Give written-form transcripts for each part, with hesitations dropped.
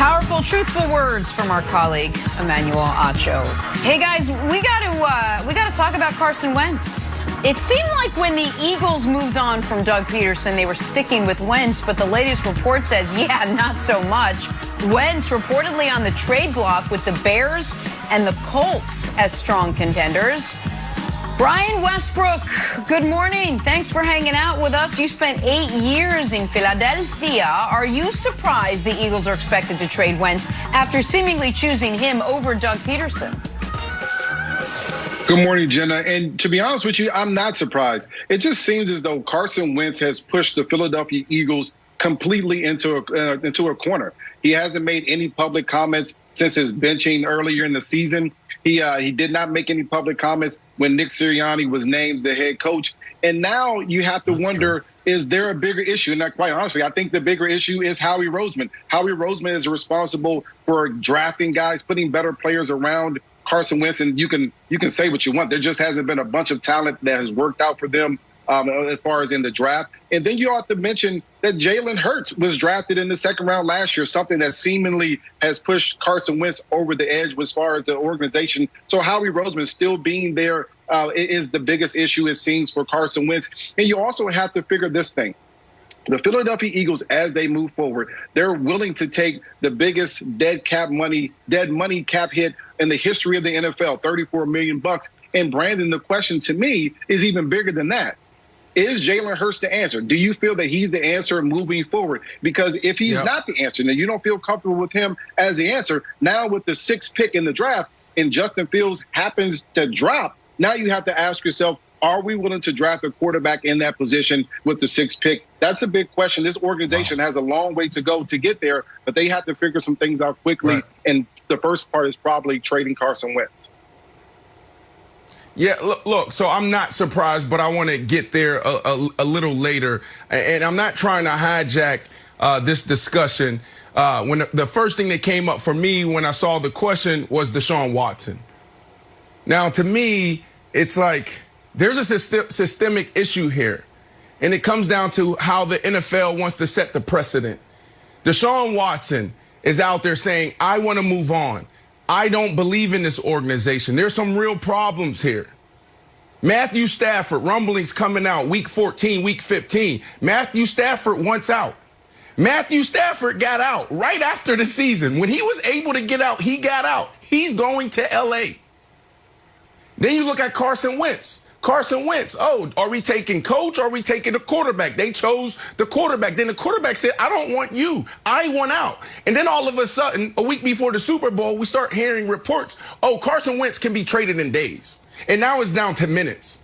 Powerful, truthful words from our colleague Emmanuel Acho. Hey guys, we got to talk about Carson Wentz. It seemed like when the Eagles moved on from Doug Peterson, they were sticking with Wentz, but the latest report says, yeah, not so much. Wentz reportedly on the trade block with the Bears and the Colts as strong contenders. Brian Westbrook, good morning. Thanks for hanging out with us. You spent 8 years in Philadelphia. Are you surprised the Eagles are expected to trade Wentz after seemingly choosing him over Doug Peterson? Good morning, Jenna. And to be honest with you, I'm not surprised. It just seems as though Carson Wentz has pushed the Philadelphia Eagles completely into a corner. He hasn't made any public comments since his benching earlier in the season. He did not make any public comments when Nick Sirianni was named the head coach. And now you have to wonder, is there a bigger issue? And quite honestly, I think the bigger issue is Howie Roseman. Howie Roseman is responsible for drafting guys, putting better players around Carson Wentz. And you can say what you want. There just hasn't been a bunch of talent that has worked out for them as far as in the draft. And then you have to mention that Jalen Hurts was drafted in the second round last year, something that seemingly has pushed Carson Wentz over the edge as far as the organization. So Howie Roseman still being there is the biggest issue, it seems, for Carson Wentz. And you also have to figure this thing. The Philadelphia Eagles, as they move forward, they're willing to take the biggest dead money cap hit in the history of the NFL, $34 million. And Brandon, the question to me is even bigger than that. Is Jalen Hurts the answer? Do you feel that he's the answer moving forward? Because if he's not the answer, then you don't feel comfortable with him as the answer. Now with the 6th pick in the draft and Justin Fields happens to drop, now you have to ask yourself, are we willing to draft a quarterback in that position with the 6th pick? That's a big question. This organization has a long way to go to get there, but they have to figure some things out quickly. Right. And the first part is probably trading Carson Wentz. Yeah, look, so I'm not surprised, but I want to get there a little later. And I'm not trying to hijack this discussion. When the first thing that came up for me when I saw the question was Deshaun Watson. Now, to me, it's like there's a systemic issue here. And it comes down to how the NFL wants to set the precedent. Deshaun Watson is out there saying, I want to move on. I don't believe in this organization. There's some real problems here. Matthew Stafford, rumblings coming out week 14, week 15. Matthew Stafford wants out. Matthew Stafford got out right after the season. When he was able to get out, he got out. He's going to L.A. Then you look at Carson Wentz. Carson Wentz, are we taking coach or are we taking the quarterback? They chose the quarterback. Then the quarterback said, I don't want you. I want out. And then all of a sudden, a week before the Super Bowl, we start hearing reports, Carson Wentz can be traded in days. And now it's down to minutes.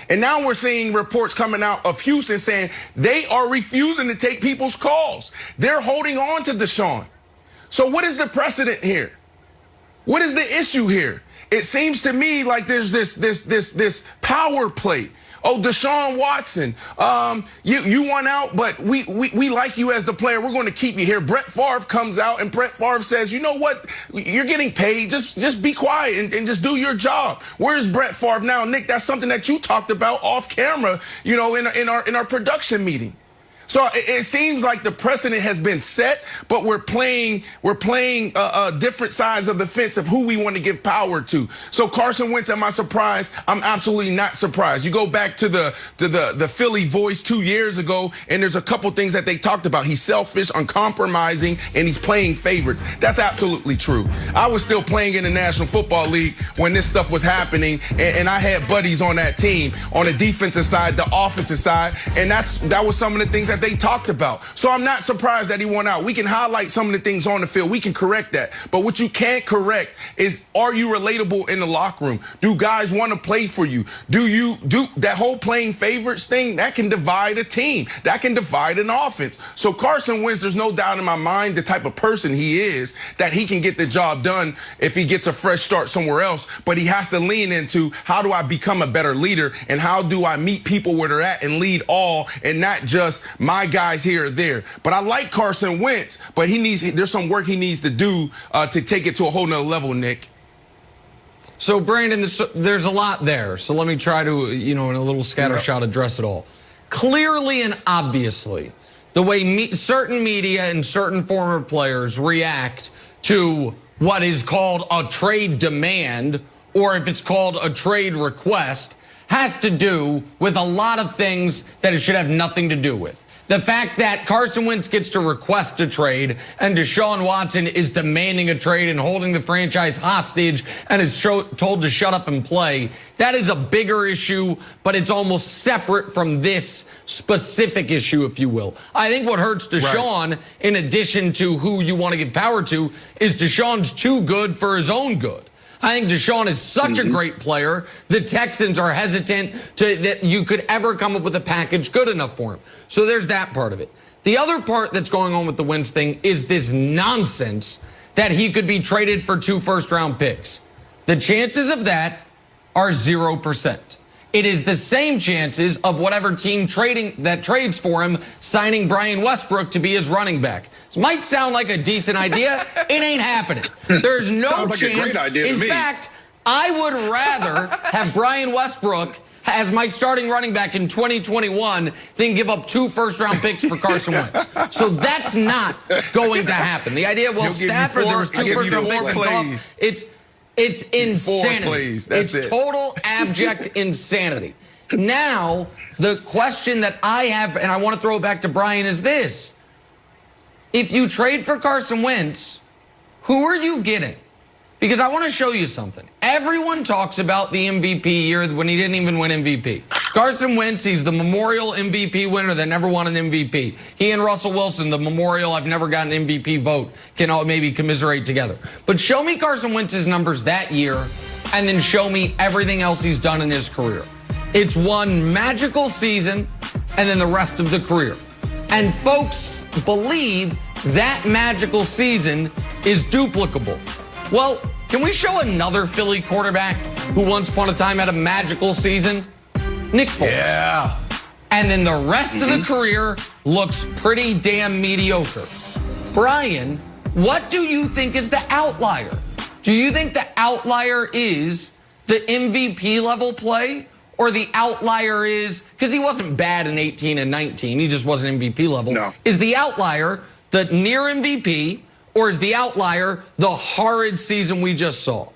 And now we're seeing reports coming out of Houston saying they are refusing to take people's calls. They're holding on to Deshaun. So what is the precedent here? What is the issue here? It seems to me like there's this power play. Deshaun Watson, you want out, but we like you as the player. We're going to keep you here. Brett Favre comes out, and Brett Favre says, you know what? You're getting paid. Just be quiet and just do your job. Where's Brett Favre now? Nick, that's something that you talked about off camera, in our production meeting. So it seems like the precedent has been set, but we're playing different sides of the fence of who we want to give power to. So Carson Wentz, am I surprised? I'm absolutely not surprised. You go back to the Philly voice 2 years ago, and there's a couple things that they talked about. He's selfish, uncompromising, and he's playing favorites. That's absolutely true. I was still playing in the National Football League when this stuff was happening, and I had buddies on that team, on the defensive side, the offensive side, and that was some of the things that they talked about. So I'm not surprised that he won out. We can highlight some of the things on the field. We can correct that. But what you can't correct is, are you relatable in the locker room? Do guys want to play for you? Do that whole playing favorites thing? That can divide a team. That can divide an offense. So Carson Wentz, there's no doubt in my mind the type of person he is, that he can get the job done if he gets a fresh start somewhere else. But he has to lean into, how do I become a better leader, and how do I meet people where they're at and lead all, and not just my guys here or there. But I like Carson Wentz, but there's some work he needs to do to take it to a whole nother level, Nick. So, Brandon, there's a lot there. So let me try to, in a little scattershot, address it all. Clearly and obviously, the way certain media and certain former players react to what is called a trade demand, or if it's called a trade request, has to do with a lot of things that it should have nothing to do with. The fact that Carson Wentz gets to request a trade and Deshaun Watson is demanding a trade and holding the franchise hostage and is told to shut up and play, that is a bigger issue, but it's almost separate from this specific issue, if you will. I think what hurts Deshaun, in addition to who you want to give power to, is Deshaun's too good for his own good. I think Deshaun is such a great player. The Texans are hesitant that you could ever come up with a package good enough for him. So there's that part of it. The other part that's going on with the Wentz thing is this nonsense that he could be traded for 2 first-round picks. The chances of that are 0%. It is the same chances of whatever team trades for him signing Brian Westbrook to be his running back. This might sound like a decent idea. It ain't happening. There's no chance. Like a great idea to me. In fact, I would rather have Brian Westbrook as my starting running back in 2021 than give up 2 first-round picks for Carson Wentz. So that's not going to happen. The idea, well, Stafford, there was 2 first-round picks in golf. It's insanity. It's total abject insanity. Now, the question that I have, and I want to throw it back to Brian, is this. If you trade for Carson Wentz, who are you getting? Because I want to show you something. Everyone talks about the MVP year when he didn't even win MVP. Carson Wentz, he's the memorial MVP winner that never won an MVP. He and Russell Wilson, the memorial I've never gotten an MVP vote, can all maybe commiserate together. But show me Carson Wentz's numbers that year, and then show me everything else he's done in his career. It's one magical season, and then the rest of the career. And folks believe that magical season is duplicable. Well, can we show another Philly quarterback who once upon a time had a magical season? Nick Foles. Yeah. And then the rest of the career looks pretty damn mediocre. Brian, what do you think is the outlier? Do you think the outlier is the MVP level play? Or the outlier is, because he wasn't bad in 18 and 19, he just wasn't MVP level. No. Is the outlier the near MVP, or is the outlier the horrid season we just saw?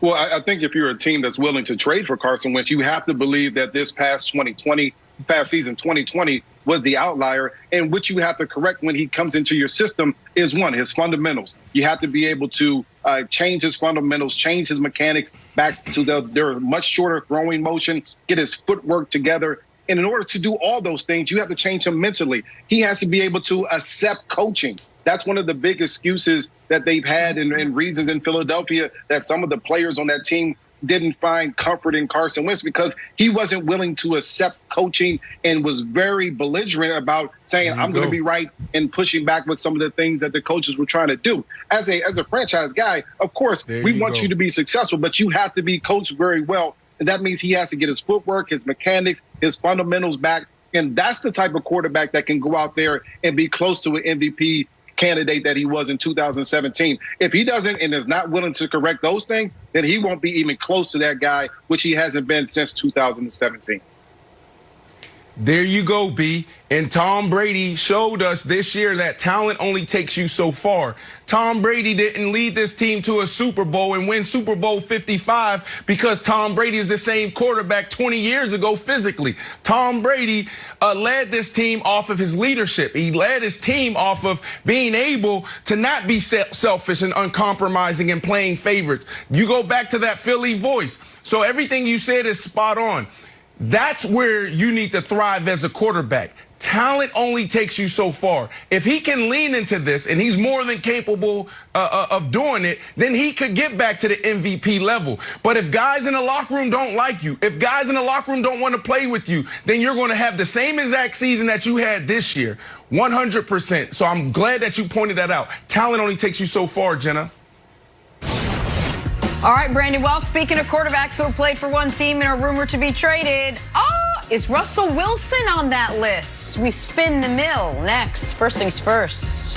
Well, I think if you're a team that's willing to trade for Carson Wentz, you have to believe that this past season 2020 was the outlier. And what you have to correct when he comes into your system is, one, his fundamentals. You have to be able to change his fundamentals, change his mechanics back to their much shorter throwing motion, get his footwork together. And in order to do all those things, you have to change him mentally. He has to be able to accept coaching. That's one of the big excuses that they've had and reasons in Philadelphia that some of the players on that team didn't find comfort in Carson Wentz, because he wasn't willing to accept coaching and was very belligerent about saying, I'm going to be right, and pushing back with some of the things that the coaches were trying to do. As a franchise guy, of course, we want you to be successful, but you have to be coached very well. And that means he has to get his footwork, his mechanics, his fundamentals back. And that's the type of quarterback that can go out there and be close to an MVP candidate that he was in 2017. If he doesn't and is not willing to correct those things, then he won't be even close to that guy, which he hasn't been since 2017. There you go, B. And Tom Brady showed us this year that talent only takes you so far. Tom Brady didn't lead this team to a Super Bowl and win Super Bowl 55 because Tom Brady is the same quarterback 20 years ago physically. Tom Brady led this team off of his leadership. He led his team off of being able to not be selfish and uncompromising and playing favorites. You go back to that Philly voice. So everything you said is spot on. That's where you need to thrive as a quarterback. Talent only takes you so far. If he can lean into this, and he's more than capable of doing it, then he could get back to the MVP level. But if guys in the locker room don't like you, if guys in the locker room don't want to play with you, then you're going to have the same exact season that you had this year, 100%. So I'm glad that you pointed that out. Talent only takes you so far, Jenna. All right, Brandon. Well, speaking of quarterbacks who have played for one team and are rumored to be traded, is Russell Wilson on that list? We spin the mill next. First things first.